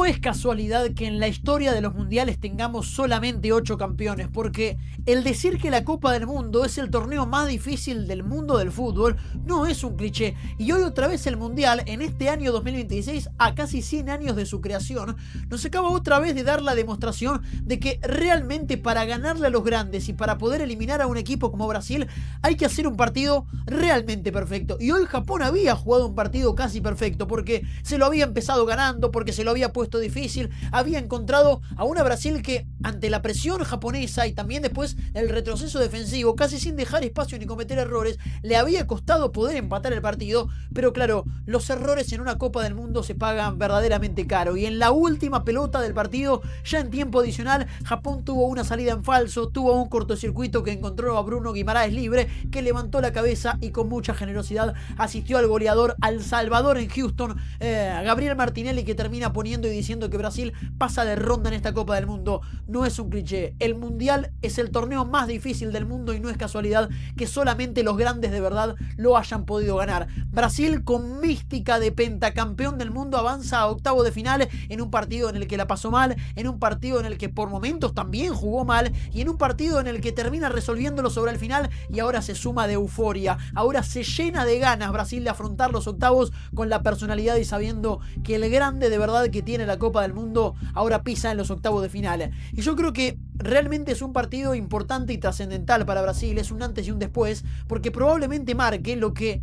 es casualidad que en la historia de los mundiales tengamos solamente 8 campeones, porque el decir que la Copa del Mundo es el torneo más difícil del mundo del fútbol no es un cliché. Y hoy otra vez el mundial, en este año 2026, a casi 100 años de su creación, nos acaba otra vez de dar la demostración de que realmente para ganarle a los grandes y para poder eliminar a un equipo como Brasil hay que hacer un partido realmente perfecto. Y hoy Japón había jugado un partido casi perfecto, porque se lo había empezado ganando, porque se lo había puesto difícil, había encontrado a una Brasil que ante la presión japonesa y también después el retroceso defensivo, casi sin dejar espacio ni cometer errores, le había costado poder empatar el partido. Pero claro, los errores en una Copa del Mundo se pagan verdaderamente caro, y en la última pelota del partido, ya en tiempo adicional, Japón tuvo una salida en falso, tuvo un cortocircuito que encontró a Bruno Guimaraes libre, que levantó la cabeza y con mucha generosidad asistió al goleador, al Salvador en Houston, Gabriel Martinelli, que termina poniendo y diciendo que Brasil pasa de ronda en esta Copa del Mundo. No es un cliché, el mundial es el torneo más difícil del mundo y no es casualidad que solamente los grandes de verdad lo hayan podido ganar. Brasil, con mística de pentacampeón del mundo, avanza a octavo de final en un partido en el que la pasó mal, en un partido en el que por momentos también jugó mal y en un partido en el que termina resolviéndolo sobre el final, y ahora se suma de euforia, ahora se llena de ganas Brasil de afrontar los octavos con la personalidad y sabiendo que el grande de verdad que tiene la Copa del Mundo ahora pisa en los octavos de final. Y yo creo que realmente es un partido importante y trascendental para Brasil, es un antes y un después, porque probablemente marque lo que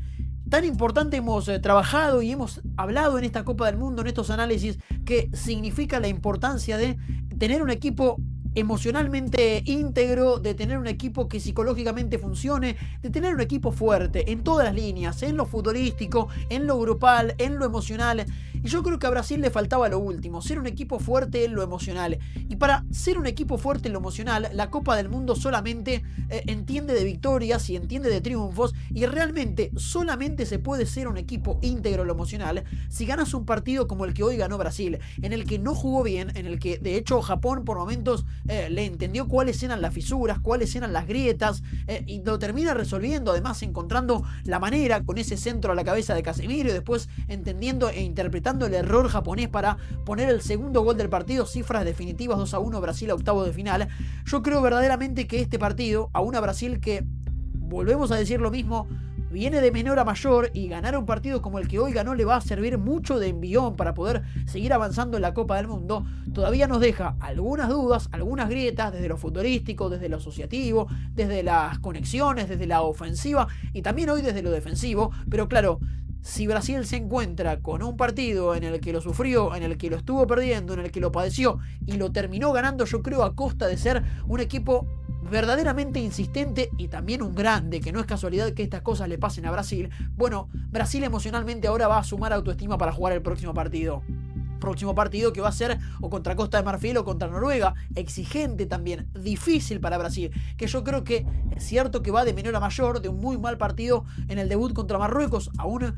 tan importante hemos trabajado y hemos hablado en esta Copa del Mundo, en estos análisis, que significa la importancia de tener un equipo emocionalmente íntegro, de tener un equipo que psicológicamente funcione, de tener un equipo fuerte en todas las líneas, en lo futbolístico, en lo grupal, en lo emocional. Y yo creo que a Brasil le faltaba lo último, ser un equipo fuerte en lo emocional. Y para ser un equipo fuerte en lo emocional, la Copa del Mundo solamente entiende de victorias y entiende de triunfos, y realmente solamente se puede ser un equipo íntegro en lo emocional si ganas un partido como el que hoy ganó Brasil, en el que no jugó bien, en el que de hecho Japón por momentos le entendió cuáles eran las fisuras, cuáles eran las grietas, y lo termina resolviendo, además encontrando la manera con ese centro a la cabeza de Casemiro, y después entendiendo e interpretando el error japonés para poner el segundo gol del partido, cifras definitivas 2-1 Brasil a octavo de final. Yo creo verdaderamente que este partido, a una Brasil que, volvemos a decir lo mismo, viene de menor a mayor, y ganar un partido como el que hoy ganó le va a servir mucho de envión para poder seguir avanzando en la Copa del Mundo, todavía nos deja algunas dudas, algunas grietas desde lo futbolístico, desde lo asociativo, desde las conexiones, desde la ofensiva y también hoy desde lo defensivo. Pero claro, si Brasil se encuentra con un partido en el que lo sufrió, en el que lo estuvo perdiendo, en el que lo padeció y lo terminó ganando, yo creo a costa de ser un equipo verdaderamente insistente y también un grande, que no es casualidad que estas cosas le pasen a Brasil, bueno, Brasil emocionalmente ahora va a sumar autoestima para jugar el próximo partido. Próximo partido que va a ser o contra Costa de Marfil o contra Noruega, exigente también, difícil para Brasil, que yo creo que es cierto que va de menor a mayor, de un muy mal partido en el debut contra Marruecos a un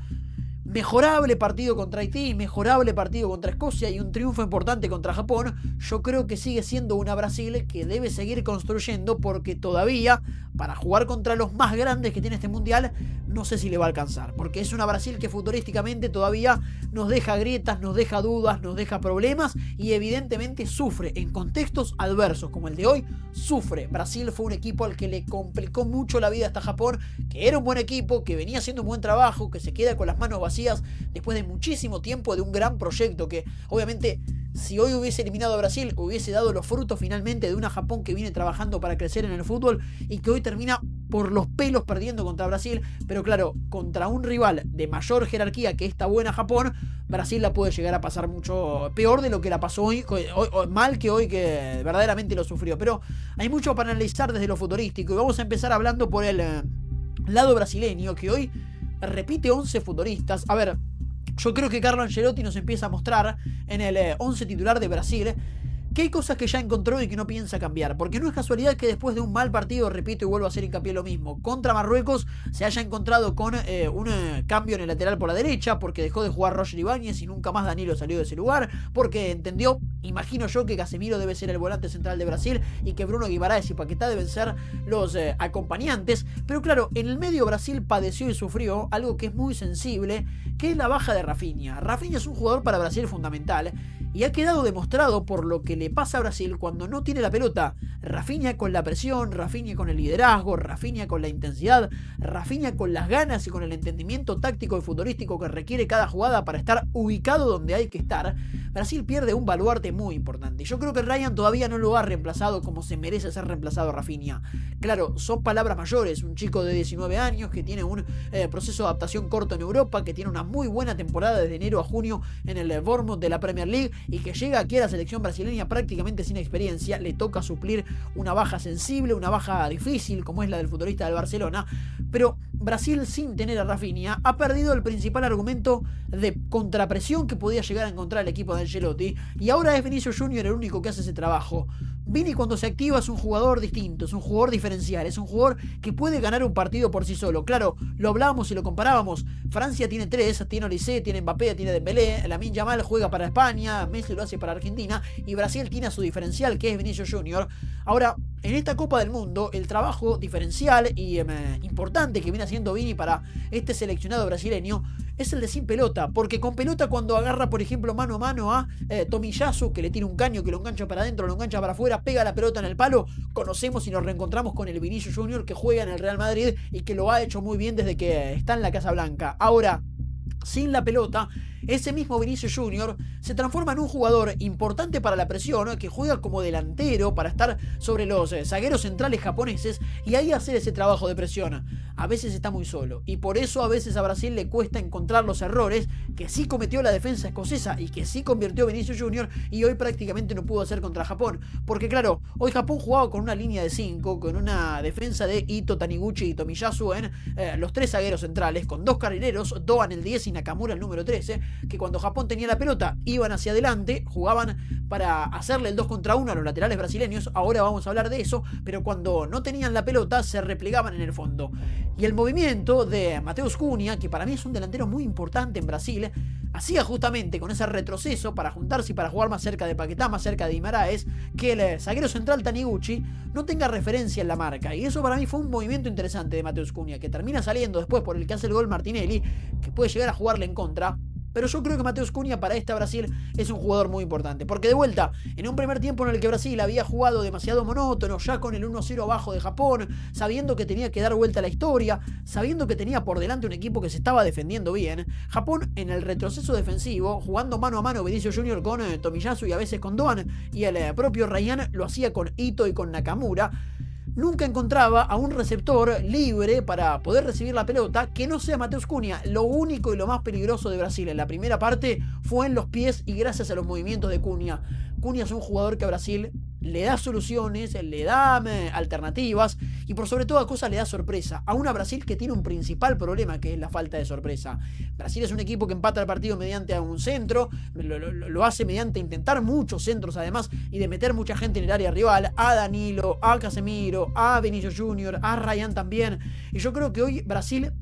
mejorable partido contra Haití, mejorable partido contra Escocia y un triunfo importante contra Japón. Yo creo que sigue siendo una Brasil que debe seguir construyendo, porque todavía para jugar contra los más grandes que tiene este mundial no sé si le va a alcanzar, porque es una Brasil que futurísticamente todavía nos deja grietas, nos deja dudas, nos deja problemas y evidentemente sufre en contextos adversos como el de hoy. Sufre. Brasil fue un equipo al que le complicó mucho la vida hasta Japón, que era un buen equipo, que venía haciendo un buen trabajo, que se queda con las manos vacías después de muchísimo tiempo de un gran proyecto que obviamente, si hoy hubiese eliminado a Brasil, hubiese dado los frutos finalmente de una Japón que viene trabajando para crecer en el fútbol y que hoy termina por los pelos perdiendo contra Brasil. Pero claro, contra un rival de mayor jerarquía que esta buena Japón, Brasil la puede llegar a pasar mucho peor de lo que la pasó hoy, mal que hoy, que verdaderamente lo sufrió. Pero hay mucho para analizar desde lo futurístico, y vamos a empezar hablando por el lado brasileño, que hoy repite 11 futbolistas. A ver, yo creo que Carlo Ancelotti nos empieza a mostrar en el 11 titular de Brasil que hay cosas que ya encontró y que no piensa cambiar, porque no es casualidad que después de un mal partido, repito y vuelvo a hacer hincapié en lo mismo, contra Marruecos, se haya encontrado con un cambio en el lateral por la derecha, porque dejó de jugar Roger Ibáñez y nunca más Danilo salió de ese lugar, porque entendió, imagino yo, que Casemiro debe ser el volante central de Brasil y que Bruno Guimaraes y Paquetá deben ser los acompañantes. Pero claro, en el medio Brasil padeció y sufrió algo que es muy sensible, que es la baja de Rafinha. Rafinha es un jugador para Brasil fundamental, Y ha quedado demostrado por lo que le pasa a Brasil cuando no tiene la pelota. Rafinha con la presión, Rafinha con el liderazgo, Rafinha con la intensidad, Rafinha con las ganas y con el entendimiento táctico y futbolístico que requiere cada jugada para estar ubicado donde hay que estar. Brasil pierde un baluarte muy importante. Yo creo que Ryan todavía no lo ha reemplazado como se merece ser reemplazado Rafinha. Claro, son palabras mayores. Un chico de 19 años que tiene un proceso de adaptación corto en Europa, que tiene una muy buena temporada desde enero a junio en el Bournemouth de la Premier League y que llega aquí a la selección brasileña prácticamente sin experiencia. Le toca suplir una baja sensible, una baja difícil como es la del futbolista del Barcelona, pero Brasil, sin tener a Rafinha, ha perdido el principal argumento de contrapresión que podía llegar a encontrar el equipo de Ancelotti, y ahora es Vinicius Junior el único que hace ese trabajo. Vini, cuando se activa, es un jugador distinto, es un jugador diferencial, es un jugador que puede ganar un partido por sí solo. Claro, lo hablábamos y lo comparábamos. Francia tiene 3, tiene Olise, tiene Mbappé, tiene Dembélé, Lamine Yamal juega para España, Messi lo hace para Argentina, y Brasil tiene a su diferencial, que es Vinicius Junior. Ahora, en esta Copa del Mundo, el trabajo diferencial y importante que viene haciendo Vini para este seleccionado brasileño es el de sin pelota, porque con pelota, cuando agarra, por ejemplo, mano a mano a Tomiyasu, que le tira un caño, que lo engancha para adentro, lo engancha para afuera, pega la pelota en el palo, conocemos y nos reencontramos con el Vinicius Junior que juega en el Real Madrid y que lo ha hecho muy bien desde que está en la Casa Blanca. Ahora, sin la pelota, ese mismo Vinicius Junior se transforma en un jugador importante para la presión, que juega como delantero para estar sobre los zagueros centrales japoneses y ahí hacer ese trabajo de presión. A veces está muy solo, y por eso a veces a Brasil le cuesta encontrar los errores que sí cometió la defensa escocesa y que sí convirtió Vinicius Junior, y hoy prácticamente no pudo hacer contra Japón, porque claro, hoy Japón jugaba con una línea de 5, con una defensa de Ito, Taniguchi y Tomiyasu en los 3 zagueros centrales, con 2 carrileros, Doan el 10 y Nakamura el número 13, que cuando Japón tenía la pelota iban hacia adelante, jugaban para hacerle el 2 contra 1 a los laterales brasileños. Ahora vamos a hablar de eso, pero cuando no tenían la pelota se replegaban en el fondo. Y el movimiento de Matheus Cunha, que para mí es un delantero muy importante en Brasil, hacía justamente con ese retroceso para juntarse y para jugar más cerca de Paquetá, más cerca de Guimaraes, que el zaguero central Taniguchi no tenga referencia en la marca. Y eso para mí fue un movimiento interesante de Matheus Cunha, que termina saliendo después por el que hace el gol Martinelli, que puede llegar a jugarle en contra. Pero yo creo que Matheus Cunha para esta Brasil es un jugador muy importante, porque de vuelta, en un primer tiempo en el que Brasil había jugado demasiado monótono, ya con el 1-0 abajo de Japón, sabiendo que tenía que dar vuelta a la historia, sabiendo que tenía por delante un equipo que se estaba defendiendo bien, Japón en el retroceso defensivo, jugando mano a mano Vinicius Junior con Tomiyasu y a veces con Doan, y el propio Ryan lo hacía con Ito y con Nakamura, nunca encontraba a un receptor libre para poder recibir la pelota que no sea Matheus Cunha. Lo único y lo más peligroso de Brasil en la primera parte fue en los pies y gracias a los movimientos de Cunha. Cunha es un jugador que a Brasil le da soluciones, le da alternativas y por sobre todas cosas le da sorpresa. A una Brasil que tiene un principal problema, que es la falta de sorpresa. Brasil es un equipo que empata el partido mediante un centro, lo hace mediante intentar muchos centros además y de meter mucha gente en el área rival, a Danilo, a Casemiro, a Vinicius Junior, a Ryan también. Y yo creo que hoy Brasil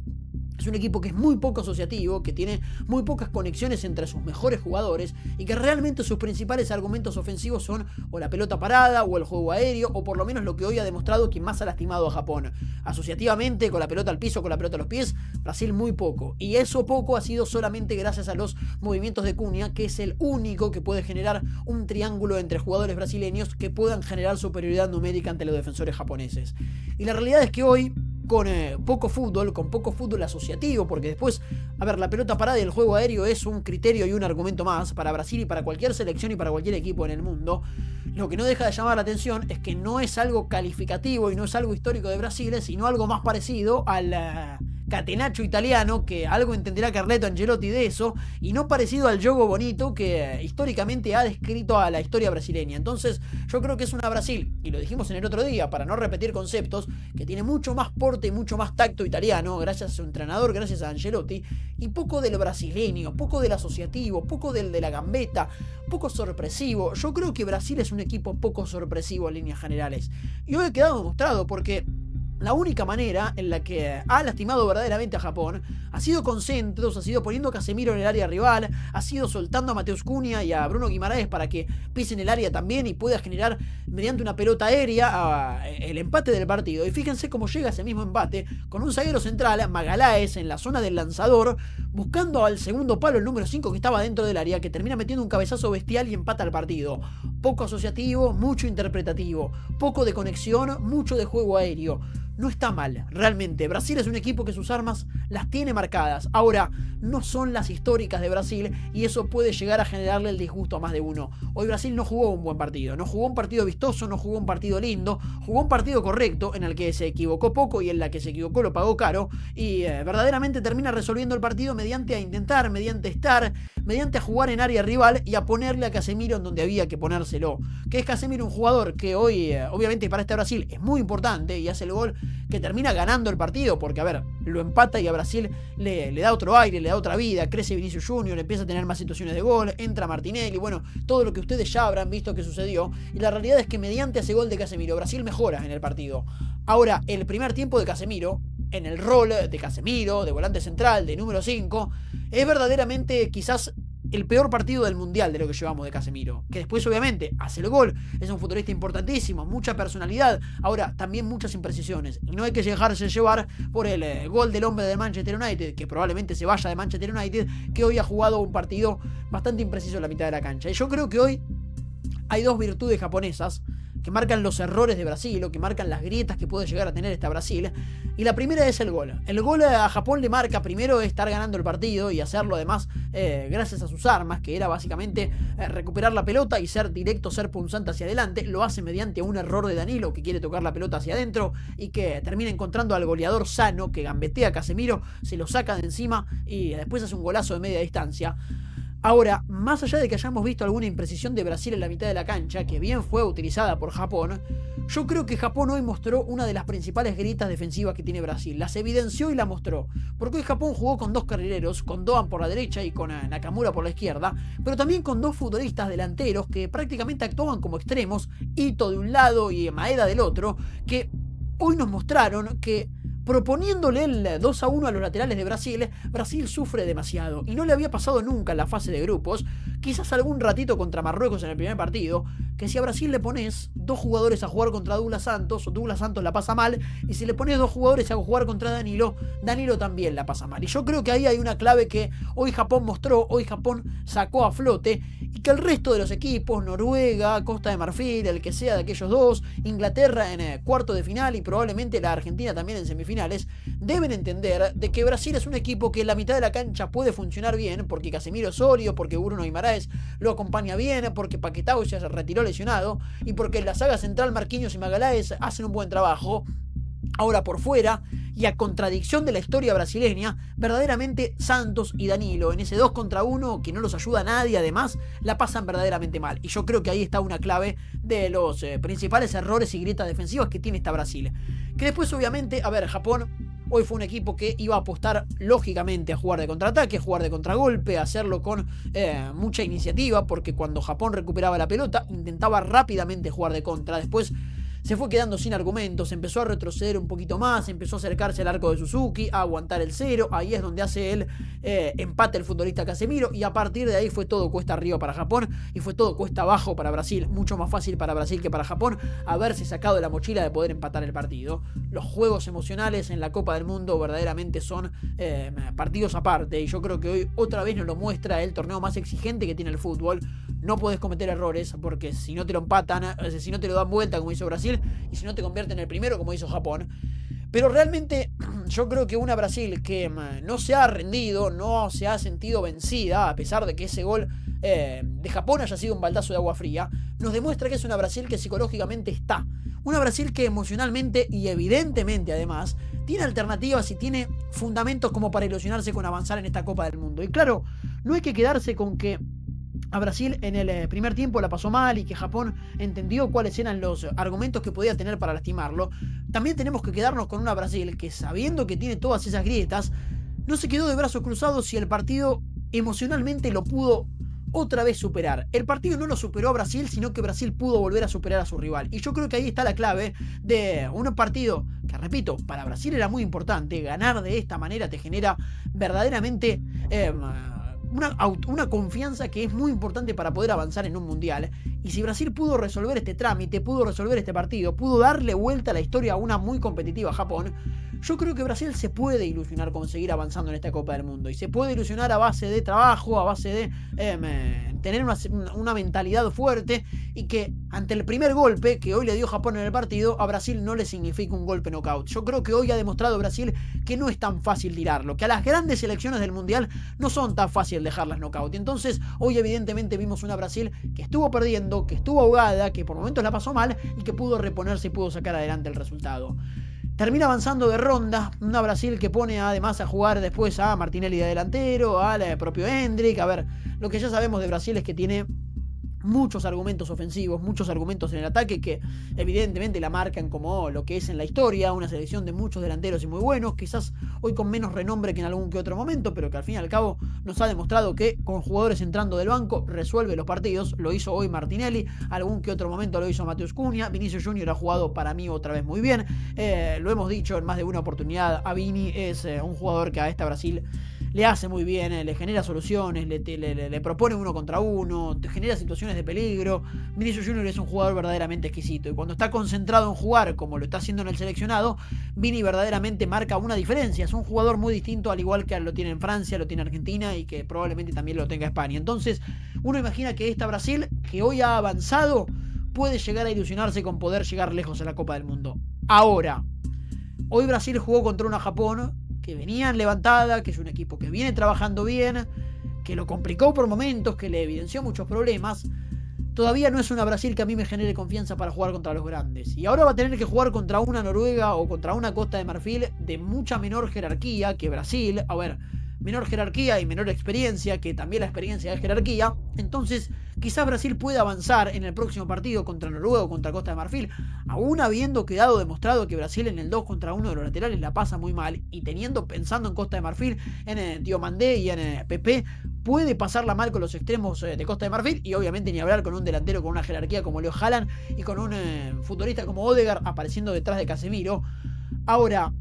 es un equipo que es muy poco asociativo, que tiene muy pocas conexiones entre sus mejores jugadores y que realmente sus principales argumentos ofensivos son o la pelota parada o el juego aéreo, o por lo menos lo que hoy ha demostrado que más ha lastimado a Japón. Asociativamente, con la pelota al piso, con la pelota a los pies, Brasil muy poco. Y eso poco ha sido solamente gracias a los movimientos de Cunha, que es el único que puede generar un triángulo entre jugadores brasileños que puedan generar superioridad numérica ante los defensores japoneses. Y la realidad es que hoy, con poco fútbol asociativo, porque después, a ver, la pelota parada y el juego aéreo es un criterio y un argumento más para Brasil y para cualquier selección y para cualquier equipo en el mundo. Lo que no deja de llamar la atención es que no es algo calificativo y no es algo histórico de Brasil, sino algo más parecido al catenaccio italiano, que algo entenderá Carleto Ancelotti de eso, y no parecido al jogo bonito que históricamente ha descrito a la historia brasileña. Entonces yo creo que es una Brasil, y lo dijimos en el otro día para no repetir conceptos, que tiene mucho más porte y mucho más tacto italiano gracias a su entrenador, gracias a Ancelotti, y poco del brasileño, poco del asociativo, poco del de la gambeta, poco sorpresivo. Yo creo que Brasil es un equipo poco sorpresivo en líneas generales, y hoy ha quedado demostrado porque la única manera en la que ha lastimado verdaderamente a Japón ha sido con centros, ha sido poniendo a Casemiro en el área rival, ha sido soltando a Mateus Cunha y a Bruno Guimaraes para que pisen el área también y pueda generar mediante una pelota aérea el empate del partido. Y fíjense cómo llega ese mismo empate con un zaguero central, Magaláes, en la zona del lanzador, buscando al segundo palo, el número 5 que estaba dentro del área, que termina metiendo un cabezazo bestial y empata el partido. Poco asociativo, mucho interpretativo, poco de conexión, mucho de juego aéreo. No está mal, realmente. Brasil es un equipo que sus armas las tiene marcadas. Ahora, no son las históricas de Brasil y eso puede llegar a generarle el disgusto a más de uno. Hoy Brasil no jugó un buen partido, no jugó un partido vistoso, no jugó un partido lindo, jugó un partido correcto en el que se equivocó poco y en la que se equivocó lo pagó caro y verdaderamente termina resolviendo el partido mediante a intentar, mediante estar, mediante a jugar en área rival y a ponerle a Casemiro en donde había que ponérselo. Que es Casemiro un jugador que hoy, obviamente para este Brasil es muy importante y hace el gol que termina ganando el partido, porque a ver, lo empata y a Brasil le da otro aire, le da otra vida, crece Vinicius Junior, empieza a tener más situaciones de gol, entra Martinelli, bueno, todo lo que ustedes ya habrán visto que sucedió, y la realidad es que mediante ese gol de Casemiro, Brasil mejora en el partido. Ahora, el primer tiempo de Casemiro, en el rol de Casemiro, de volante central, de número 5, es verdaderamente quizás el peor partido del mundial de lo que llevamos de Casemiro, que después obviamente hace el gol, es un futbolista importantísimo, mucha personalidad, ahora también muchas imprecisiones, y no hay que dejarse llevar por el gol del hombre de Manchester United, que probablemente se vaya de Manchester United, que hoy ha jugado un partido bastante impreciso en la mitad de la cancha. Y yo creo que hoy hay dos virtudes japonesas que marcan los errores de Brasil o que marcan las grietas que puede llegar a tener esta Brasil. Y la primera es el gol. El gol a Japón le marca primero estar ganando el partido y hacerlo además gracias a sus armas, que era básicamente recuperar la pelota y ser directo, ser punzante hacia adelante. Lo hace mediante un error de Danilo, que quiere tocar la pelota hacia adentro y que termina encontrando al goleador Sano, que gambetea a Casemiro, se lo saca de encima y después hace un golazo de media distancia. Ahora, más allá de que hayamos visto alguna imprecisión de Brasil en la mitad de la cancha, que bien fue utilizada por Japón, yo creo que Japón hoy mostró una de las principales grietas defensivas que tiene Brasil. Las evidenció y la mostró. Porque hoy Japón jugó con dos carrileros, con Doan por la derecha y con Nakamura por la izquierda, pero también con dos futbolistas delanteros que prácticamente actuaban como extremos, Ito de un lado y Maeda del otro, que hoy nos mostraron que proponiéndole el 2-1 a los laterales de Brasil, Brasil sufre demasiado y no le había pasado nunca en la fase de grupos, quizás algún ratito contra Marruecos en el primer partido, que si a Brasil le pones dos jugadores a jugar contra Douglas Santos la pasa mal, y si le pones dos jugadores a jugar contra Danilo, Danilo también la pasa mal. Y yo creo que ahí hay una clave que hoy Japón mostró, hoy Japón sacó a flote, y que el resto de los equipos, Noruega, Costa de Marfil, el que sea de aquellos dos, Inglaterra en cuarto de final y probablemente la Argentina también en semifinales, deben entender de que Brasil es un equipo que en la mitad de la cancha puede funcionar bien, porque Casemiro es sólido, porque Bruno Guimaraes lo acompaña bien, porque Paquetá ya se retiró lesionado y porque en la saga central Marquinhos y Magaláes hacen un buen trabajo. Ahora por fuera, y a contradicción de la historia brasileña, verdaderamente Santos y Danilo en ese 2 contra 1 que no los ayuda a nadie, además la pasan verdaderamente mal, y yo creo que ahí está una clave de los principales errores y grietas defensivas que tiene esta Brasil, que después obviamente, a ver, Japón hoy fue un equipo que iba a apostar lógicamente a jugar de contraataque, a jugar de contragolpe, a hacerlo con mucha iniciativa, porque cuando Japón recuperaba la pelota intentaba rápidamente jugar de contra. Después se fue quedando sin argumentos, empezó a retroceder un poquito más, empezó a acercarse al arco de Suzuki, a aguantar el cero, ahí es donde hace el empate el futbolista Casemiro, y a partir de ahí fue todo cuesta arriba para Japón y fue todo cuesta abajo para Brasil, mucho más fácil para Brasil que para Japón haberse sacado de la mochila de poder empatar el partido. Los juegos emocionales en la Copa del Mundo verdaderamente son partidos aparte, y yo creo que hoy otra vez nos lo muestra el torneo más exigente que tiene el fútbol. No podés cometer errores, porque si no te lo empatan, si no te lo dan vuelta como hizo Brasil, y si no te convierten en el primero como hizo Japón. Pero realmente yo creo que una Brasil que no se ha rendido, no se ha sentido vencida, a pesar de que ese gol de Japón haya sido un baldazo de agua fría, nos demuestra que es una Brasil que psicológicamente está. Una Brasil que emocionalmente y evidentemente además tiene alternativas y tiene fundamentos como para ilusionarse con avanzar en esta Copa del Mundo. Y claro, no hay que quedarse con que a Brasil en el primer tiempo la pasó mal y que Japón entendió cuáles eran los argumentos que podía tener para lastimarlo. También tenemos que quedarnos con una Brasil que, sabiendo que tiene todas esas grietas, no se quedó de brazos cruzados y el partido emocionalmente lo pudo otra vez superar. El partido no lo superó a Brasil, sino que Brasil pudo volver a superar a su rival. Y yo creo que ahí está la clave de un partido que, repito, para Brasil era muy importante. Ganar de esta manera te genera verdaderamente una confianza que es muy importante para poder avanzar en un mundial. Y si Brasil pudo resolver este trámite, pudo resolver este partido, pudo darle vuelta a la historia a una muy competitiva Japón, yo creo que Brasil se puede ilusionar con seguir avanzando en esta Copa del Mundo. Y se puede ilusionar a base de trabajo, a base de tener una mentalidad fuerte, y que ante el primer golpe que hoy le dio Japón en el partido, a Brasil no le significa un golpe knockout. Yo creo que hoy ha demostrado Brasil que no es tan fácil tirarlo, que a las grandes selecciones del Mundial no son tan fácil dejarlas knockout. Entonces hoy evidentemente vimos una Brasil que estuvo perdiendo, que estuvo ahogada, que por momentos la pasó mal y que pudo reponerse y pudo sacar adelante el resultado. Termina avanzando de ronda, una Brasil que pone además a jugar después a Martinelli de delantero, al propio Hendrick. A ver, lo que ya sabemos de Brasil es que tiene muchos argumentos ofensivos, muchos argumentos en el ataque que evidentemente la marcan como lo que es en la historia, una selección de muchos delanteros y muy buenos, quizás hoy con menos renombre que en algún que otro momento, pero que al fin y al cabo nos ha demostrado que con jugadores entrando del banco resuelve los partidos. Lo hizo hoy Martinelli, algún que otro momento lo hizo Matheus Cunha. Vinicius Junior ha jugado para mí otra vez muy bien, lo hemos dicho en más de una oportunidad, a Vini es un jugador que a esta Brasil le hace muy bien, le genera soluciones, le propone uno contra uno, te genera situaciones de peligro. Vinicius Junior es un jugador verdaderamente exquisito, y cuando está concentrado en jugar como lo está haciendo en el seleccionado, Vini verdaderamente marca una diferencia. Es un jugador muy distinto, al igual que lo tiene en Francia, lo tiene en Argentina y que probablemente también lo tenga España. Entonces uno imagina que esta Brasil, que hoy ha avanzado, puede llegar a ilusionarse con poder llegar lejos a la Copa del Mundo. Ahora, hoy Brasil jugó contra una Japón que venía en levantada, que es un equipo que viene trabajando bien, que lo complicó por momentos, que le evidenció muchos problemas. Todavía no es una Brasil que a mí me genere confianza para jugar contra los grandes. Y ahora va a tener que jugar contra una Noruega o contra una Costa de Marfil de mucha menor jerarquía que Brasil. A ver, menor jerarquía y menor experiencia, que también la experiencia es jerarquía. Entonces quizás Brasil pueda avanzar en el próximo partido contra Noruega o contra Costa de Marfil, aún habiendo quedado demostrado que Brasil en el 2 contra 1 de los laterales la pasa muy mal, y pensando en Costa de Marfil, en Diomandé y en Pepe, puede pasarla mal con los extremos de Costa de Marfil, y obviamente ni hablar con un delantero con una jerarquía como Leo Haaland y con un futbolista como Odegaard apareciendo detrás de Casemiro. Ahora,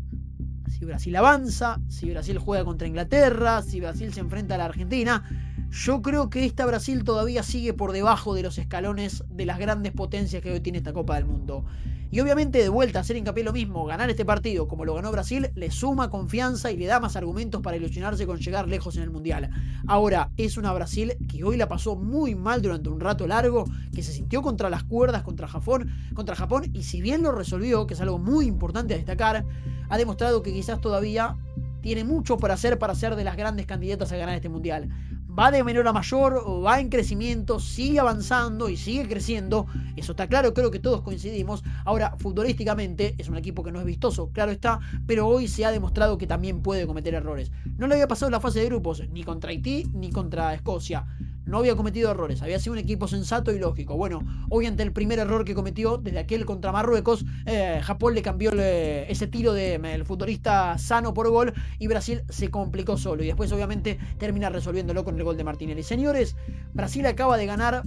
si Brasil avanza, si Brasil juega contra Inglaterra, si Brasil se enfrenta a la Argentina, yo creo que esta Brasil todavía sigue por debajo de los escalones de las grandes potencias que hoy tiene esta Copa del Mundo. Y obviamente, de vuelta, hacer hincapié lo mismo, ganar este partido como lo ganó Brasil, le suma confianza y le da más argumentos para ilusionarse con llegar lejos en el Mundial. Ahora, es una Brasil que hoy la pasó muy mal durante un rato largo, que se sintió contra las cuerdas contra Japón, y si bien lo resolvió, que es algo muy importante a destacar, ha demostrado que quizás todavía tiene mucho para hacer de las grandes candidatas a ganar este Mundial. Va de menor a mayor, va en crecimiento, sigue avanzando y sigue creciendo. Eso está claro, creo que todos coincidimos. Ahora, futbolísticamente, es un equipo que no es vistoso, claro está, pero hoy se ha demostrado que también puede cometer errores. No le había pasado en la fase de grupos, ni contra Haití, ni contra Escocia. No había cometido errores, había sido un equipo sensato y lógico. Bueno, hoy ante el primer error que cometió, desde aquel contra Marruecos, Japón le cambió ese tiro del futbolista sano por gol, y Brasil se complicó solo. Y después obviamente termina resolviéndolo con el gol de Martinelli. Señores, Brasil acaba de ganar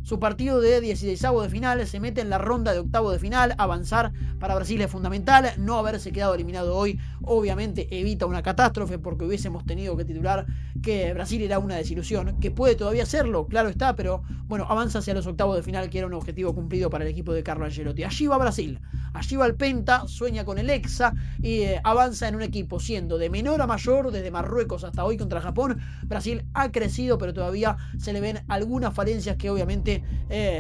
su partido de 16avo de final, se mete en la ronda de octavo de final. Avanzar para Brasil es fundamental. No haberse quedado eliminado hoy obviamente evita una catástrofe, porque hubiésemos tenido que titular que Brasil era una desilusión, que puede todavía serlo, claro está, pero bueno, avanza hacia los octavos de final, que era un objetivo cumplido para el equipo de Carlo Ancelotti. Allí va Brasil, allí va el Penta, sueña con el Hexa y avanza en un equipo siendo de menor a mayor, desde Marruecos hasta hoy contra Japón. Brasil ha crecido, pero todavía se le ven algunas falencias que obviamente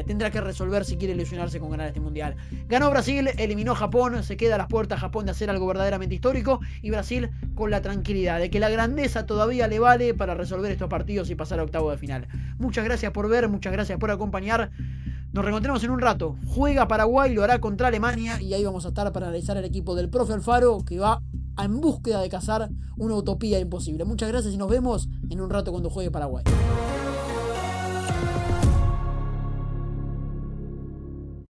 tendrá que resolver si quiere ilusionarse con ganar este Mundial. Ganó Brasil, eliminó a Japón, se queda a las puertas Japón de hacer algo verdaderamente histórico, y Brasil con la tranquilidad de que la grandeza todavía le vale para resolver estos partidos y pasar a octavo de final. Muchas gracias por ver, muchas gracias por acompañar. Nos reencontramos en un rato. Juega Paraguay, lo hará contra Alemania, y ahí vamos a estar para analizar el equipo del profe Alfaro, que va en búsqueda de cazar una utopía imposible. Muchas gracias y nos vemos en un rato cuando juegue Paraguay.